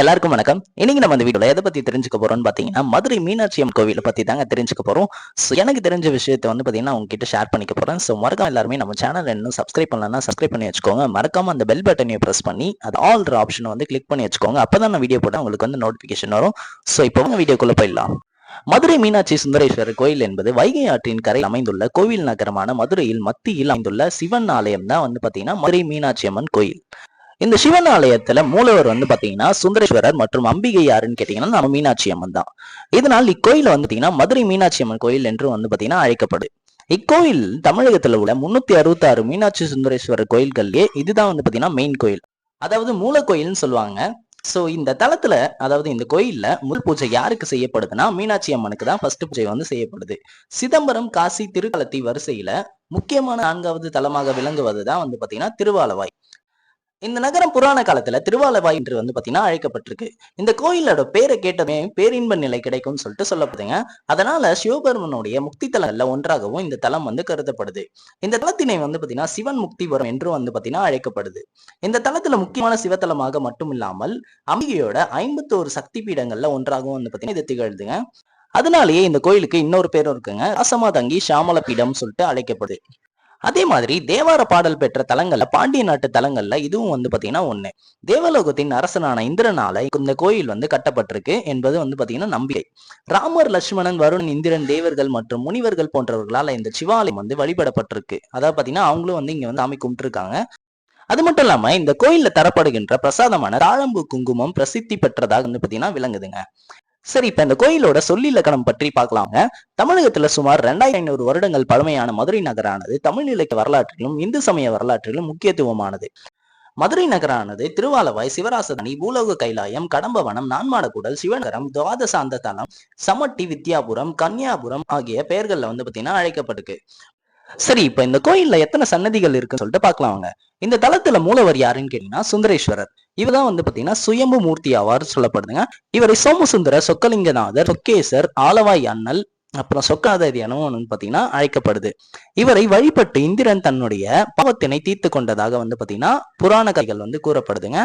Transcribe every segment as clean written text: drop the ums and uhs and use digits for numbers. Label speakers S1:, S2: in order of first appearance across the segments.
S1: எல்லாருக்கும் வணக்கம். இன்னைக்கு நம்ம இந்த வீடியோல எதை பத்தி தெரிஞ்சுக்க போறோம்னு பாத்தீங்கன்னா, மதுரை மீனாட்சி அம்மன் கோவிலை பத்தி தாங்க தெரிஞ்சுக்க போறோம். எனக்கு தெரிஞ்ச விஷயத்தை பாத்தீங்கன்னா உங்ககிட்ட ஷேர் பண்ணிக்க போறேன். மறக்காம எல்லாருமே நம்ம சேனல் இன்னும் சப்ஸ்கிரைப் பண்ணலன்னா சப்ஸ்கிரைப் பண்ணி வச்சுக்கோங்க. மறக்காம அந்த பெல் பட்டனையும் பிரஸ் பண்ணி அது ஆல் ஆப்ஷன் கிளிக் பண்ணி வச்சுக்கோங்க. அப்பதான் நான் வீடியோ போட்டா உங்களுக்கு நோட்டிபிகேஷன் வரும். இப்போ வீடியோக்குள்ள போயிடலாம். மதுரை மீனாட்சி சுந்தரேஸ்வரர் கோயில் என்பது வைகை ஆற்றின் கரை அமைந்துள்ள கோவில் நகரமான மதுரையில் மத்தியில் அமைந்துள்ள சிவன் ஆலயம் தான் பாத்தீங்கன்னா மதுரை மீனாட்சி அம்மன் கோயில். இந்த சிவன் ஆலயத்துல மூலவர் பாத்தீங்கன்னா சுந்தரேஸ்வரர் மற்றும் அம்பிகை யாருன்னு கேட்டீங்கன்னா நம்ம மீனாட்சி அம்மன் தான். இதனால் இக்கோயில் பாத்தீங்கன்னா மதுரை மீனாட்சி அம்மன் கோயில் என்று பாத்தீங்கன்னா அழைக்கப்படுது. இக்கோயில் தமிழகத்துல உள்ள 366 மீனாட்சி சுந்தரேஸ்வரர் கோயில்கள்லயே இதுதான் பாத்தீங்கன்னா மெயின் கோயில், அதாவது மூல கோயில்னு சொல்லுவாங்க. சோ இந்த தலத்துல, அதாவது இந்த கோயில்ல முதல் பூஜை யாருக்கு செய்யப்படுதுன்னா மீனாட்சி அம்மனுக்கு தான் ஃபர்ஸ்ட் பூஜை செய்யப்படுது. சிதம்பரம், காசி, திருக்கலத்தி வரிசையில முக்கியமான 4வது தலமாக விளங்குவதுதான் பாத்தீங்கன்னா திருவாலவாய். இந்த நகரம் புராண காலத்துல திருவாலவாய் என்று பாத்தீங்கன்னா அழைக்கப்பட்டிருக்கு. இந்த கோயிலோட பேரை கேட்டமே பேரின்ப நிலை கிடைக்கும்னு சொல்லிட்டு சொல்லப்படுதுங்க. அதனால சிவபெருமனுடைய முக்தி தலங்கள்ல ஒன்றாகவும் இந்த தலம் கருதப்படுது. இந்த தலத்தினை பாத்தீங்கன்னா சிவன் முக்தி வரும் என்று பாத்தீங்கன்னா அழைக்கப்படுது. இந்த தலத்துல முக்கியமான சிவத்தலமாக மட்டும் இல்லாமல் அம்பிகையோட 51 சக்தி பீடங்கள்ல ஒன்றாகவும் பாத்தீங்கன்னா இது திகழ்துங்க. அதனாலேயே இந்த கோயிலுக்கு இன்னொரு பேரும் இருக்குங்க, ராசமாதங்கி சாமல பீடம் சொல்லிட்டு அழைக்கப்படுது. அதே மாதிரி தேவார பாடல் பெற்ற தலங்கள்ல பாண்டிய நாட்டு தலங்கள்ல இதுவும் பாத்தீங்கன்னா ஒண்ணு. தேவலோகத்தின் அரசனான இந்திரனால இந்த கோயில் கட்டப்பட்டிருக்கு என்பது பாத்தீங்கன்னா நம்பிக்கை. ராமர், லட்சுமணன், வருண், இந்திரன், தேவர்கள் மற்றும் முனிவர்கள் போன்றவர்களால இந்த சிவாலயம் வழிபடப்பட்டிருக்கு. அதாவது பாத்தீங்கன்னா அவங்களும் இங்க சாமி கும்பிட்டுருக்காங்க. அது மட்டும் இல்லாம இந்த கோயில்ல தரப்படுகின்ற பிரசாதமான தாழம்பூ குங்குமம் பிரசித்தி பெற்றதாக பாத்தீங்கன்னா விளங்குதுங்க. சரி, இப்ப இந்த கோயிலோட சொல்லிலக்கணம் பற்றி பார்க்கலாங்க. தமிழகத்துல சுமார் 2500 வருடங்கள் பழமையான மதுரை நகரானது தமிழ் இலக்கிய வரலாற்றிலும் இந்து சமய வரலாற்றிலும் முக்கியத்துவமானது. மதுரை நகரானது திருவாலவாய், சிவராசதானி, பூலோக கைலாயம், கடம்பவனம், நான்மாடக்கூடல், சிவநகரம், துவாதசாந்த தலம், சமட்டி, வித்யாபுரம், கன்னியாபுரம் ஆகிய பெயர்கள்ல பாத்தீங்கன்னா அழைக்கப்பட்டிருக்கு. சரி, இப்ப இந்த கோயில்ல எத்தனை சன்னதிகள் இருக்குன்னு சொல்லிட்டு பாக்கலாங்க. இந்த தலத்துல மூலவர் யாருன்னு கேட்டீங்கன்னா சுந்தரேஸ்வரர். இவர்தான் பாத்தீங்கன்னா சுயம்பு மூர்த்தி ஆவார் சொல்லப்படுதுங்க. இவரை சோமசுந்தர, சொக்கலிங்கநாதர், சொக்கேசர், ஆலவாய் அண்ணல், அப்புறம் சொக்காதேவியானும் பாத்தீங்கன்னா அழைக்கப்படுது. இவரை வழிபட்டு இந்திரன் தன்னுடைய பாவத்தினை தீர்த்து கொண்டதாக பாத்தீங்கன்னா புராண கதைகள் கூறப்படுதுங்க.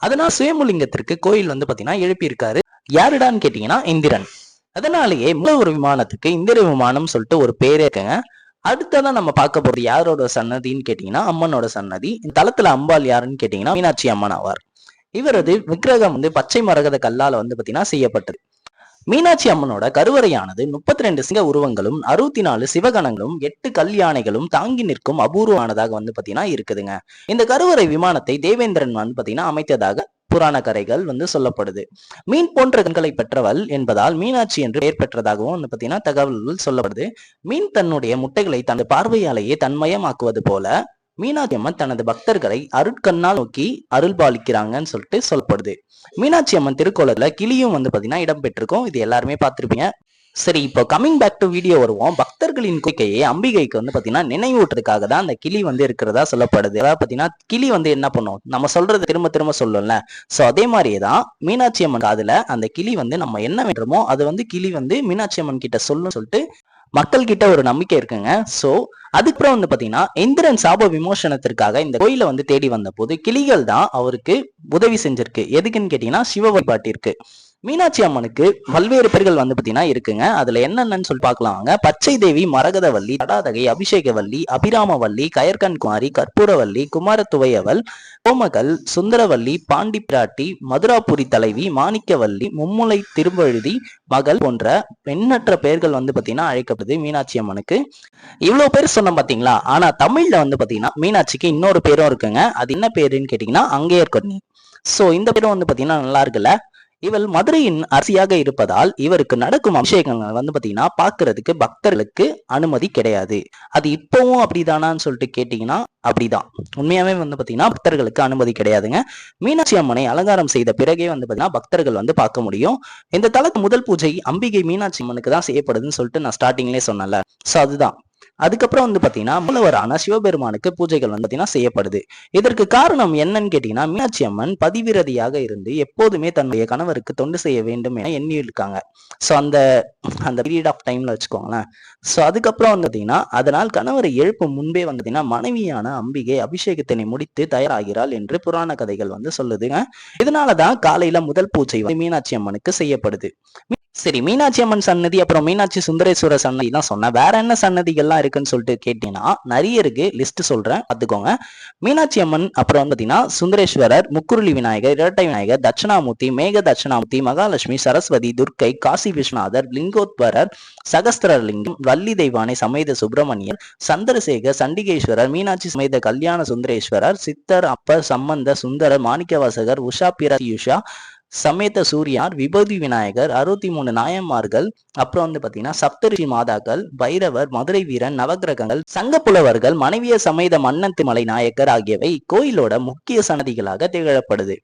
S1: அதனால சுயம்புலிங்கத்திற்கு கோயில் பாத்தீங்கன்னா எழுப்பியிருக்காரு. யாருடான்னு கேட்டீங்கன்னா இந்திரன். அதனாலேயே மூலவர் விமானத்துக்கு இந்திர விமானம் சொல்லிட்டு ஒரு பேரே இருக்குங்க. அடுத்ததான் நம்ம பார்க்க போறது யாரோட சன்னதின்னு கேட்டீங்கன்னா அம்மனோட சன்னதி. இந்த தலத்துல அம்பாள் யாருன்னு கேட்டீங்கன்னா மீனாட்சி அம்மன் ஆவார். இவரது விக்கிரகம் பச்சை மரகத கல்லால பாத்தீங்கன்னா செய்யப்பட்டது. மீனாட்சி அம்மனோட கருவறையானது 32 சிங்க உருவங்களும் 64 சிவகணங்களும் 8 கல் யானைகளும் தாங்கி நிற்கும் அபூர்வமானதாக பாத்தீங்கன்னா இருக்குதுங்க. இந்த கருவறை விமானத்தை தேவேந்திரன் பாத்தீங்கன்னா அமைத்ததாக புராண கரைகள் சொல்லப்படுது. மீன் போன்ற கண்களை பெற்றவள் என்பதால் மீனாட்சி என்று பெயர் பெற்றதாகவும் பாத்தீங்கன்னா தகவல்கள் சொல்லப்படுது. மீன் தன்னுடைய முட்டைகளை தனது பார்வையாலேயே தன்மயமாக்குவது போல மீனாட்சி அம்மன் தனது பக்தர்களை அருட்கண்ணால் நோக்கி அருள் பாலிக்கிறாங்கன்னு சொல்லிட்டு சொல்லப்படுது. மீனாட்சி அம்மன் திருக்கோலத்துல கிளியும் பாத்தீங்கன்னா இடம் பெற்றிருக்கும். இது எல்லாருமே பார்த்திருப்பீங்க. சரி, இப்போ கமிங் பேக் டு வீடியோ வருவோம். பக்தர்களின் கோரிக்கையை அம்பிகைக்கு பாத்தீங்கன்னா நினைவூட்டுறதுக்காக தான் அந்த கிளி இருக்கிறதா சொல்லப்படுது. அதாவது பாத்தீங்கன்னா கிளி என்ன பண்ணும், நம்ம சொல்றது திரும்ப திரும்ப சொல்லும்ல. சோ அதே மாதிரியேதான் மீனாட்சி அம்மன் காதுல அந்த கிளி நம்ம என்ன வேண்டுமோ அது கிளி மீனாட்சி அம்மன் கிட்ட சொல்லும் சொல்லிட்டு மக்கள் கிட்ட ஒரு நம்பிக்கை இருக்குங்க. சோ அதுக்கப்புறம் பாத்தீங்கன்னா இந்திரன் சாப விமோசனத்திற்காக இந்த கோயில தேடி வந்த போது கிளிகள் தான் அவருக்கு உதவி செஞ்சிருக்கு. எதுக்குன்னு கேட்டீங்கன்னா சிவ வழிபாட்டிற்கு. மீனாட்சி அம்மனுக்கு பல்வேறு பேர்கள் பாத்தீங்கன்னா இருக்குங்க. அதுல என்னென்னு சொல்லி பார்க்கலாங்க. பச்சை தேவி, மரகதவல்லி, தடாதகை, அபிஷேகவல்லி, அபிராமவல்லி, கயற்கண்குமாரி, கற்பூரவல்லி, குமாரத்துவையவள், கோமகள், சுந்தரவல்லி, பாண்டி பிராட்டி, மதுராபுரி தலைவி, மாணிக்கவல்லி, மும்முலை திருவழுதி மகள் போன்ற எண்ணற்ற பெயர்கள் பாத்தீங்கன்னா அழைக்கப்படுது மீனாட்சி அம்மனுக்கு. இவ்வளவு பேர் சொன்ன பாத்தீங்களா. ஆனா தமிழ்ல பாத்தீங்கன்னா மீனாட்சிக்கு இன்னொரு பேரும் இருக்குங்க. அது என்ன பேருன்னு கேட்டீங்கன்னா அங்கேயர்கண்ணி. சோ இந்த பேரும் பாத்தீங்கன்னா நல்லா இருக்குல்ல. இவள் மதுரையின் அரசியாக இருப்பதால் இவருக்கு நடக்கும் அபிஷேகங்கள் பாத்தீங்கன்னா பாக்குறதுக்கு பக்தர்களுக்கு அனுமதி கிடையாது. அது இப்பவும் அப்படிதானான்னு சொல்லிட்டு கேட்டீங்கன்னா அப்படிதான். உண்மையாவே பாத்தீங்கன்னா பக்தர்களுக்கு அனுமதி கிடையாதுங்க. மீனாட்சி அம்மனை அலங்காரம் செய்த பிறகே பாத்தீங்கன்னா பக்தர்கள் பார்க்க முடியும். இந்த தலத்து முதல் பூஜை அம்பிகை மீனாட்சி அம்மனுக்கு தான் செய்யப்படுதுன்னு சொல்லிட்டு நான் ஸ்டார்டிங்லேயே சொன்னல. சோ அதுதான். அதுக்கப்புறம் வந்து பாத்தீங்கன்னா மூலவரான சிவபெருமானுக்கு பூஜைகள் வந்து பாத்தீங்கன்னா செய்யப்படுது. இதற்கு காரணம் என்னன்னு கேட்டீங்கன்னா, மீனாட்சி அம்மன் பதிவிரதியாக இருந்து எப்போதுமே தன்னுடைய கணவருக்கு தொண்டு செய்ய வேண்டும் என எண்ணி இருக்காங்க. ஸோ அந்த அந்த பீரியட் ஆஃப் டைம்ல வச்சுக்கோங்களேன். ஸோ அதுக்கப்புறம் வந்து பாத்தீங்கன்னா, அதனால் கணவரை எழுப்பும் முன்பே வந்து பாத்தீங்கன்னா மனைவியான அம்பிகை அபிஷேகத்தினை முடித்து தயாராகிறாள் என்று புராண கதைகள் வந்து சொல்லுதுங்க. இதனாலதான் காலையில முதல் பூஜை வந்து மீனாட்சி அம்மனுக்கு செய்யப்படுது. சரி, மீனாட்சி அம்மன் சன்னதி அப்புறம் மீனாட்சி சுந்தரேஸ்வரர் சன்னதி தான் சொன்னேன். வேற என்ன சன்னதிகள்லாம் இருக்குன்னு சொல்லிட்டு கேட்டீங்கன்னா நிறைய இருக்கு. லிஸ்ட் சொல்றேன், பார்த்துக்கோங்க. மீனாட்சி அம்மன் அப்புறம் வந்து பாத்தீங்கன்னா சுந்தரேஸ்வரர், முக்குருளி விநாயகர், இரட்டை விநாயகர், தட்சிணாமூர்த்தி, மேக தட்சிணாமூர்த்தி, மகாலட்சுமி, சரஸ்வதி, துர்க்கை, காசி விஸ்வநாதர், லிங்கோத்வரர், சகஸ்திரலிங்கம், வள்ளி தெய்வானை சமேத சுப்பிரமணியர், சந்திரசேகர், சண்டிகேஸ்வரர், மீனாட்சி சமேத கல்யாண சுந்தரேஸ்வரர், சித்தர், அப்பர், சம்பந்த, சுந்தரர், மாணிக்கவாசகர், உஷா பிரத்யுஷா சமேத சூரியார், விபூதி விநாயகர், 63 நாயன்மார்கள், அப்புறம் வந்து பாத்தீங்கன்னா சப்தரிஷி மாதாக்கள், பைரவர், மதுரை வீரன், நவகிரகங்கள், சங்கப்புலவர்கள், மனைவிய சமேத மன்னத்துமலை நாயக்கர் ஆகியவை இக்கோயிலோட முக்கிய சன்னதிகளாக திகழப்படுது.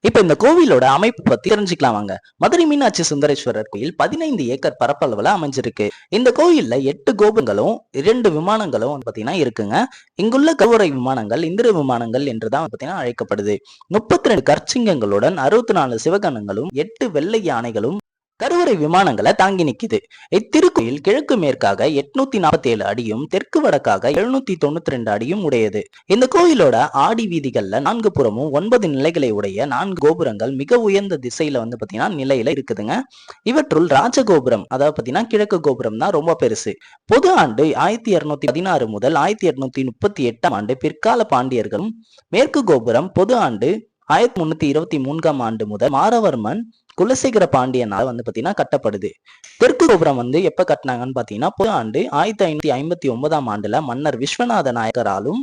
S1: இப்ப இந்த கோவிலோட அமைப்பு பத்தி தெரிஞ்சுக்கலாம் வாங்க. மதுரை மீனாட்சி சுந்தரேஸ்வரர் கோயில் 15 ஏக்கர் பரப்பளவுல அமைஞ்சிருக்கு. இந்த கோயில்ல 8 கோபுரங்களும் 2 விமானங்களும் வந்து பாத்தீங்கன்னா இருக்குங்க. இங்குள்ள கருவறை விமானங்கள் இந்திர விமானங்கள் என்றுதான் பாத்தீங்கன்னா அழைக்கப்படுது. 32 கற்சிங்கங்களுடன் 64 சிவகணங்களும் 8 வெள்ளை யானைகளும் கருவறை விமானங்களை தாங்கி நிக்குது. இத்திருக்கோயில் கிழக்கு மேற்காக 847 அடியும் தெற்கு வடக்காக 792 அடியும் உடையது. இந்த கோயிலோட ஆடி வீதிகள்ல 4 புறமும் 9 நிலைகளை உடைய 4 கோபுரங்கள் மிக உயர்ந்த திசையில வந்து பாத்தீங்கன்னா நிலையில இருக்குதுங்க. இவற்றுள் ராஜகோபுரம், அதாவது பாத்தீங்கன்னா கிழக்கு கோபுரம் தான் ரொம்ப பெருசு. பொது ஆண்டு 1216 முதல் 1838 ஆண்டு பிற்கால பாண்டியர்களும், மேற்கு கோபுரம் பொது ஆண்டு 1323 ஆண்டு முதல் மாரவர்மன் குலசேகர பாண்டியனால் வந்து பாத்தீங்கன்னா கட்டப்படுது. தெற்கு கோபுரம் வந்து எப்ப கட்டினாங்கன்னு பாத்தீங்கன்னா பொது ஆண்டு 1559 ஆண்டுல மன்னர் விஸ்வநாத நாயக்கராலும்,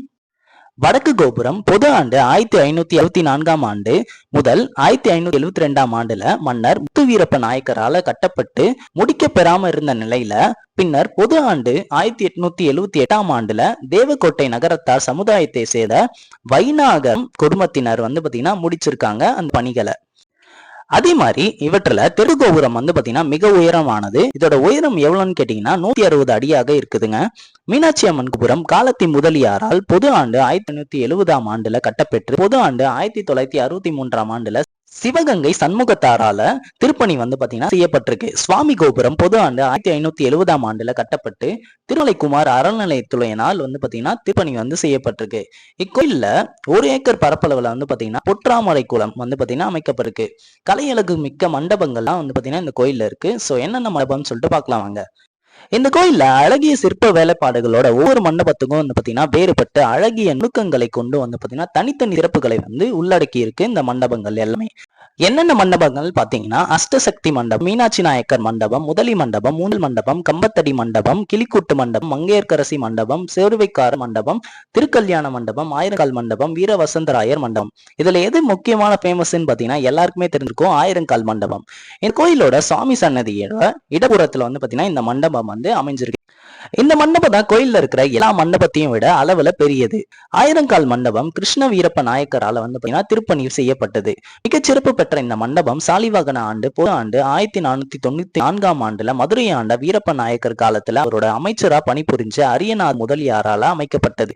S1: வடக்கு கோபுரம் பொது ஆண்டு 1574 ஆண்டு முதல் 1572 ஆண்டுல மன்னர் முத்துவீரப்ப நாயக்கரால கட்டப்பட்டு முடிக்க பெறாம இருந்த நிலையில பின்னர் பொது ஆண்டு 1878 ஆண்டுல தேவக்கோட்டை நகரத்தார் சமுதாயத்தை சேர்ந்த வைநாகம் குடும்பத்தினர் வந்து பாத்தீங்கன்னா முடிச்சிருக்காங்க அந்த பணிகளை. அதே மாதிரி இவற்றுல தெற்கு கோபுரம் வந்து பாத்தீங்கன்னா மிக உயரமானது. இதோட உயரம் எவ்வளவுன்னு கேட்டீங்கன்னா 160 அடியாக இருக்குதுங்க. மீனாட்சி அம்மன் கோபுரம் காலத்தி முதலியாரால் பொது ஆண்டு 1570 ஆண்டுல கட்டப்பெற்று பொது ஆண்டு 1963 ஆண்டுல சிவகங்கை சண்முகத்தாரால திருப்பணி வந்து பாத்தீங்கன்னா செய்யப்பட்டிருக்கு. சுவாமி கோபுரம் பொது ஆண்டு 1570 ஆண்டுல கட்டப்பட்டு திருமலைக்குமார் அறநிலையத்துறையினால் வந்து பாத்தீங்கன்னா திருப்பணி வந்து செய்யப்பட்டிருக்கு. இக்கோயில்ல 1 ஏக்கர் பரப்பளவுல வந்து பாத்தீங்கன்னா பொற்றாமரை குளம் வந்து பாத்தீங்கன்னா அமைக்கப்பட்டிருக்கு. கலையழகு மிக்க மண்டபங்கள்லாம் வந்து பாத்தீங்கன்னா இந்த கோயில்ல இருக்கு. சோ என்னென்ன மண்டபம்னு சொல்லிட்டு பார்க்கலாம் வாங்க. இந்த கோயில்ல அழகிய சிற்ப வேலைப்பாடுகளோட ஒவ்வொரு மண்டபத்துக்கும் வந்து பாத்தீங்கன்னா வேறுபட்ட அழகிய நுணுக்கங்களை கொண்டு வந்து பாத்தீங்கன்னா தனித்தனி சிறப்புகளை வந்து உள்ளடக்கி இருக்கு இந்த மண்டபங்கள் எல்லாமே. என்னென்ன மண்டபங்கள் பாத்தீங்கன்னா அஷ்டசக்தி மண்டபம், மீனாட்சி நாயக்கர் மண்டபம், முதலி மண்டபம், மூங்கல் மண்டபம், கம்பத்தடி மண்டபம், கிளிக்கூட்டு மண்டபம், மங்கையர்க்கரசி மண்டபம், சேருவைக்கார மண்டபம், திருக்கல்யாண மண்டபம், ஆயிரங்கால் மண்டபம், வீர வசந்தராயர் மண்டபம். இதுல எது முக்கியமான ஃபேமஸ்ன்னு பாத்தீங்கன்னா எல்லாருக்குமே தெரிஞ்சிருக்கும் ஆயிரங்கால் மண்டபம். இந்த கோயிலோட சுவாமி சன்னதியோட இடப்புறத்துல வந்து பாத்தீங்கன்னா இந்த மண்டபம் வந்து அமைஞ்சிருக்கு. இந்த மண்டபம் தான் கோயில்ல இருக்கிற எல்லா மண்டபத்தையும் விட அளவுல பெரியது. ஆயிரங்கால் மண்டபம் கிருஷ்ண வீரப்ப நாயக்கரால வந்து பாத்தீங்கன்னா திருப்பணி செய்யப்பட்டது. மிகச்சிறப்பு பெற்ற இந்த மண்டபம் சாலிவாகன ஆண்டு பொது ஆண்டு 1494 ஆண்டுல மதுரை ஆண்ட வீரப்ப நாயக்கர் காலத்துல அவரோட அமைச்சரா பணிபுரிஞ்ச அரியநாத் முதலியாரால அமைக்கப்பட்டது.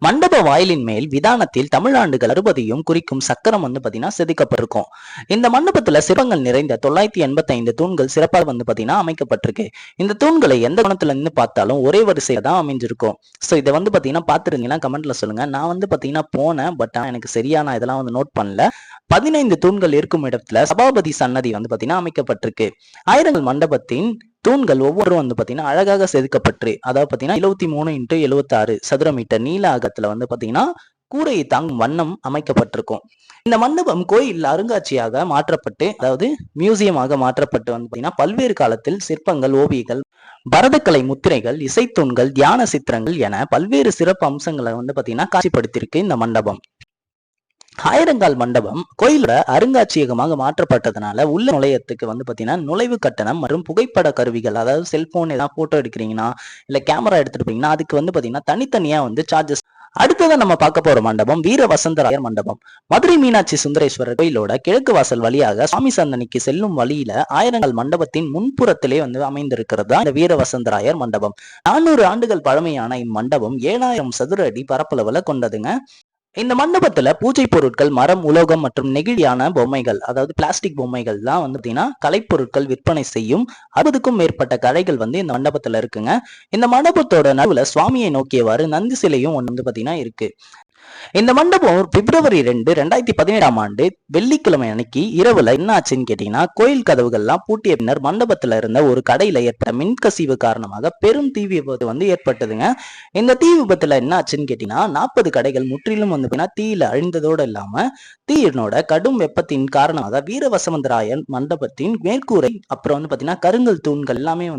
S1: மண்டப வாயிலின் மேல் விதானத்தில் தமிழாண்டுகள் 60ஐயும் குறிக்கும் சக்கரம் வந்து பாத்தீங்கன்னா செதுக்கப்பட்டிருக்கும். இந்த மண்டபத்துல சிற்பங்கள் நிறைந்த 985 தூண்கள் சிறப்பாக வந்து பாத்தீங்கன்னா அமைக்கப்பட்டிருக்கு. இந்த தூண்களை எந்த கோணத்துல இருந்து பார்த்தாலும் ஒரே வரிசையில தான் அமைஞ்சிருக்கும். சோ இதை வந்து பாத்தீங்கன்னா பாத்துருந்தீங்கன்னா கமெண்ட்ல சொல்லுங்க. நான் வந்து பாத்தீங்கன்னா போனேன், பட் எனக்கு சரியான இதெல்லாம் வந்து நோட் பண்ணல. 15 தூண்கள் இருக்கும் இடத்துல சபாபதி சன்னதி வந்து பாத்தீங்கன்னா அமைக்கப்பட்டிருக்கு. ஆயிரங்கால் மண்டபத்தின் தூண்கள் ஒவ்வொன்றும் வந்து பாத்தீங்கன்னா அழகாக செதுக்கப்பட்டு, அதாவது பாத்தீங்கன்னா 73x76 சதுர மீட்டர் நீள அகத்துல வந்து பாத்தீங்கன்னா கூரையை தாங்கும் வண்ணம் அமைக்கப்பட்டிருக்கும். இந்த மண்டபம் கோயில் அருங்காட்சியாக மாற்றப்பட்டு, அதாவது மியூசியமாக மாற்றப்பட்டு வந்து பாத்தீங்கன்னா பல்வேறு காலத்தில் சிற்பங்கள், ஓவியங்கள், பரதக்கலை முத்திரைகள், இசைத்தூண்கள், தியான சித்திரங்கள் என பல்வேறு சிறப்பு அம்சங்களை வந்து பாத்தீங்கன்னா காட்சிப்படுத்தியிருக்கு இந்த மண்டபம். ஆயிரங்கால் மண்டபம் கோயிலோட அருங்காட்சியகமாக மாற்றப்பட்டதுனால உள்ள நுழையத்துக்கு வந்து பாத்தீங்கன்னா நுழைவு கட்டணம் மற்றும் புகைப்பட கருவிகள், அதாவது செல்போன் ஏதாவது போட்டோ எடுக்கிறீங்கன்னா இல்ல கேமரா எடுத்துட்டு போறீங்கன்னா அதுக்கு வந்து பாத்தீங்கன்னா தனித்தனியா வந்து சார்ஜஸ் அடுத்ததான் நம்ம பார்க்க போற மண்டபம் வீர வசந்தராயர் மண்டபம். மதுரை மீனாட்சி சுந்தரேஸ்வரர் கோயிலோட கிழக்கு வாசல் வழியாக சுவாமி சன்னதிக்கு செல்லும் வழியில ஆயிரங்கால் மண்டபத்தின் முன்புறத்திலே அமைந்திருக்கிறது தான் இந்த வீர வசந்தராயர் மண்டபம். 400 ஆண்டுகள் பழமையான இம்மண்டபம் 7000 சதுர அடி பரப்பளவுல கொண்டதுங்க. இந்த மண்டபத்துல பூஜை பொருட்கள் மரம், உலோகம் மற்றும் நெகிழியான பொம்மைகள், அதாவது பிளாஸ்டிக் பொம்மைகள் தான் பாத்தீங்கன்னா கலைப்பொருட்கள் விற்பனை செய்யும் 60க்கும் மேற்பட்ட கடைகள் இந்த மண்டபத்துல இருக்குங்க. இந்த மண்டபத்தோட நடுவுல சுவாமியை நோக்கியவாறு நந்தி சிலையும் ஒன்று பாத்தீங்கன்னா இருக்கு. இந்த மண்டபம் பிப்ரவரி 2, 2017ஆம் ஆண்டு வெள்ளிக்கிழமை அன்னைக்கு இரவுல என்ன ஆச்சுன்னு கேட்டீங்கன்னா, கோயில் கதவுகள்லாம் பூட்டிய பின்னர் மண்டபத்துல இருந்த ஒரு கடையில ஏற்பட்ட மின்கசிவு காரணமாக பெரும் தீ விபத்து ஏற்பட்டதுங்க. இந்த தீ விபத்துல என்ன ஆச்சுன்னு கேட்டீங்கன்னா, 40 கடைகள் முற்றிலும் தீயில அழிந்ததோடு இல்லாம தீயினோட கடும் வெப்பத்தின் காரணமாக வீரவசந்தராயன் மண்டபத்தின் மேற்கூரை அப்புறம் பாத்தீங்கன்னா கருங்கல் தூண்கள் எல்லாமே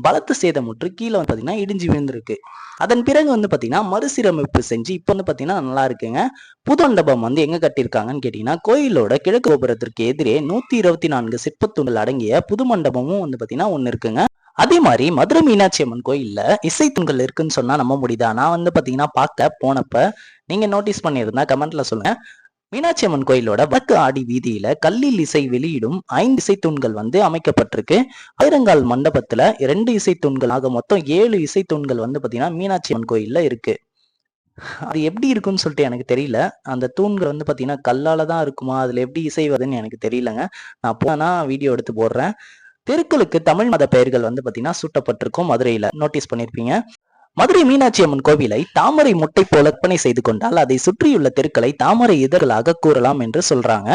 S1: பலத்த சேதமுற்று கீழே பாத்தீங்கன்னா இடிஞ்சு விழுந்திருக்கு. அதன் பிறகு பாத்தீங்கன்னா மறுசீரமைப்பு செஞ்சு இப்ப பாத்தீங்கன்னா நல்லா இருக்குங்க. புது மண்டபம் எங்க கட்டியிருக்காங்கன்னு கேட்டீங்கன்னா, கோயிலோட கிழக்கு கோபுரத்திற்கு எதிரே 124 சிற்பத்தூண்கள் அடங்கிய புது மண்டபமும் பாத்தீங்கன்னா ஒண்ணு இருக்குங்க. அதே மாதிரி மதுரை மீனாட்சி அம்மன் கோயில்ல இசைத்தூண்கள் இருக்குன்னு சொன்னா நம்ப முடியுதா? நான் பாத்தீங்கன்னா பார்க்க போனப்ப நீங்க நோட்டீஸ் பண்ணியிருந்தா கமெண்ட்ல சொல்லுங்க. மீனாட்சி அம்மன் கோயிலோட வடக்கு ஆடி வீதியில கல்லில் இசை வெளியிடும் 5 இசைத்தூண்கள் அமைக்கப்பட்டிருக்கு. ஆயிரங்கால் மண்டபத்துல 2 இசைத்தூண்கள் ஆக மொத்தம் 7 இசைத்தூண்கள் பாத்தீங்கன்னா மீனாட்சி அம்மன் கோயில்ல இருக்கு. அது எப்படி இருக்குன்னு சொல்லிட்டு எனக்கு தெரியல. அந்த தூண்கள் பாத்தீங்கன்னா கல்லால தான் இருக்குமா, அதுல எப்படி இசை வருதுன்னு எனக்கு தெரியலங்க. நான் போனா வீடியோ எடுத்து போடுறேன். தெருக்களுக்கு தமிழ் மத பெயர்கள் பாத்தீங்கன்னா சூட்டப்பட்டிருக்கும். மதுரையில நோட்டீஸ் பண்ணிருப்பீங்க. மதுரை மீனாட்சி அம்மன் கோவிலை தாமரை முட்டை போல கற்பனை செய்து கொண்டால் அதை சுற்றியுள்ள தெருக்களை தாமரை இதழ்களாக கூறலாம் என்று சொல்றாங்க.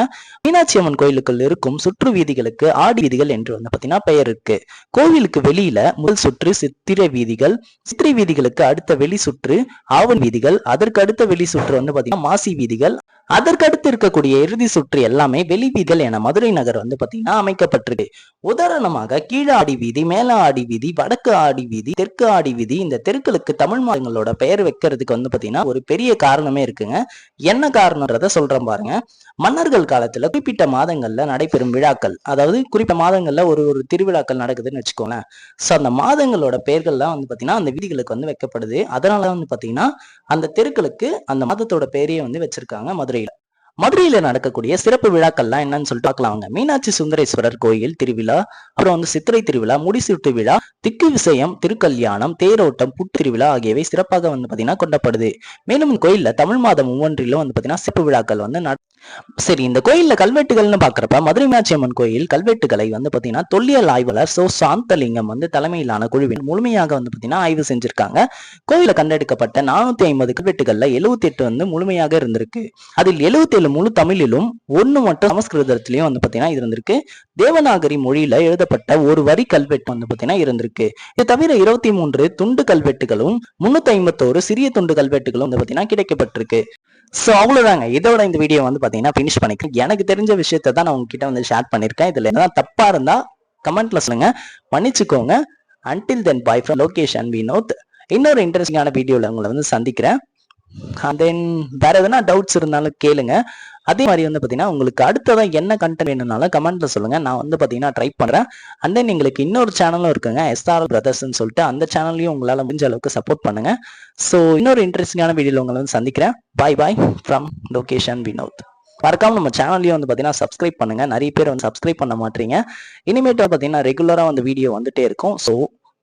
S1: மீனாட்சி அம்மன் கோயிலுக்குள் இருக்கும் சுற்று வீதிகளுக்கு ஆடி வீதிகள் என்று பாத்தீங்கன்னா பெயர் இருக்கு. கோவிலுக்கு வெளியில முதல் சுற்று சித்திரை வீதிகள், சித்திரை வீதிகளுக்கு அடுத்த வெளி சுற்று ஆவணி வீதிகள், அதற்கு அடுத்த வெளி சுற்று பாத்தீங்கன்னா மாசி வீதிகள், அதற்கு அடுத்து இருக்கக்கூடிய இறுதி சுற்று எல்லாமே வெளி வீதிகள் என மதுரை நகர் பாத்தீங்கன்னா அமைக்கப்பட்டிருக்கு. உதாரணமாக கீழ ஆடி வீதி, மேல ஆடி வீதி, வடக்கு ஆடி வீதி, தெற்கு ஆடி வீதி, இந்த தெருக்களுக்கு தமிழ் மாதங்களோட பெயர் வைக்கிறதுக்கு பாத்தீங்கன்னா ஒரு பெரிய காரணமே இருக்குங்க. என்ன காரணம்ன்றத சொல்றேன் பாருங்க. மன்னர்கள் காலத்துல குறிப்பிட்ட மாதங்கள்ல நடைபெறும் விழாக்கள், அதாவது குறிப்பிட்ட மாதங்கள்ல ஒரு திருவிழாக்கள் நடக்குதுன்னு வச்சுக்கோங்களேன். சோ அந்த மாதங்களோட பெயர்கள்லாம் பாத்தீங்கன்னா அந்த வீதிகளுக்கு வைக்கப்படுது. அதனால பாத்தீங்கன்னா அந்த தெருக்களுக்கு அந்த மாதத்தோட பெயரையே வச்சிருக்காங்க மதுரையில. மதுரையில நடக்கக்கூடிய சிறப்பு விழாக்கள்லாம் என்னன்னு சொல்லிட்டு பார்க்கலாம். மீனாட்சி சுந்தரேஸ்வரர் கோயில் திருவிழா, அப்புறம் சித்திரை திருவிழா, முடிசூட்டு விழா, திக்கு விசயம், திருக்கல்யாணம், தேரோட்டம், புட்டு திருவிழா ஆகியவை சிறப்பாக பாத்தீங்கன்னா கொண்டாடப்படுது. மேலும் கோயில்ல தமிழ் மாதம் ஒவ்வொன்றிலும் பாத்தீங்கன்னா சிறப்பு விழாக்கள் சரி, இந்த கோயில்ல கல்வெட்டுகள்னு பாக்குறப்ப மதுரை மீனாட்சி அம்மன் கோயில் கல்வெட்டுகளை பாத்தீங்கன்னா தொல்லியல் ஆய்வாளர் சோ சாந்தலிங்கம் தலைமையிலான குழுவின் முழுமையாக பாத்தீங்கன்னா ஆய்வு செஞ்சிருக்காங்க. கோயில கண்டெடுக்கப்பட்ட 450 கல்வெட்டுகள்ல 78 முழுமையாக இருந்திருக்கு. அதில் 77 முழு தமிழிலும் 1 மட்டும் சமஸ்கிருதத்திலையும் பாத்தீங்கன்னா இருந்திருக்கு. தேவநாகரி மொழியில எழுதப்பட்ட ஒரு வரி கல்வெட்டு பாத்தீங்கன்னா இருந்திருக்கு. இது தவிர 23 துண்டு கல்வெட்டுகளும் 351 சிறிய துண்டு கல்வெட்டுகளும் பாத்தீங்கன்னா கிடைக்கப்பட்டிருக்கு. சோ அவ்வளவுதாங்க. இதோட இந்த வீடியோ பாத்தீங்கன்னா பினிஷ் பண்ணிக்கிறேன். எனக்கு தெரிஞ்ச விஷயத்தை தான் நான் உங்ககிட்ட ஷேர் பண்ணிருக்கேன். இதுல என்ன தப்பா இருந்தா கமெண்ட்ல சொல்லுங்க, மன்னிச்சுக்கோங்க. Until then bye from Lokesh and Vinod. இன்னொரு இன்ட்ரெஸ்டிங்கான வீடியோல உங்களை சந்திக்கிறேன். தென் வேற எதனா டவுட்ஸ் இருந்தாலும் கேளுங்க. அதே மாதிரி பாத்தீங்கன்னா உங்களுக்கு அடுத்ததா என்ன கண்டென்ட் வேணும்னாலும் கமெண்ட்ல சொல்லுங்க. நான் பாத்தீங்கன்னா ட்ரை பண்றேன். அண்ட் தென் எங்களுக்கு இன்னொரு சேனலும் இருக்குங்க, SR பிரதர்ஸ்ன்னு சொல்லிட்டு. அந்த சேனல்லையும் உங்களால முடிஞ்ச அளவுக்கு சப்போர்ட் பண்ணுங்க. ஸோ இன்னொரு இன்ட்ரெஸ்டிங்கான வீடியோல உங்களை சந்திக்கிறேன். Bye bye from Lokesh and Vinod. மறக்காம நம்ம சேனல்லையும் பாத்தீங்கன்னா சப்ஸ்கிரைப் பண்ணுங்க. நிறைய பேர் சப்ஸ்கிரைப் பண்ண மாட்டீங்க. இனிமேட்டு பாத்தீங்கன்னா ரெகுலரா வீடியோ வந்துட்டே இருக்கும். ஸோ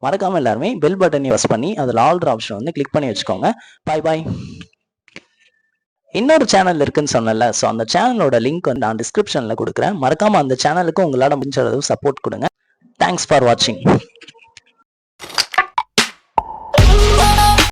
S1: மறக்காம எல்லாருமே பெல் பட்டனை பிரஸ் பண்ணி அதில் ஆல் ஆப்ஷன் கிளிக் பண்ணி வச்சுக்கோங்க. பாய் பாய். இன்னொரு சேனல் இருக்குன்னு சொன்னல, ஸோ அந்த சேனலோட லிங்க் நான் டிஸ்கிரிப்ஷன்ல கொடுக்குறேன். மறக்காம அந்த சேனலுக்கு உங்களால முடிஞ்ச அளவு சப்போர்ட் கொடுங்க. தேங்க்ஸ் ஃபார் வாட்சிங்.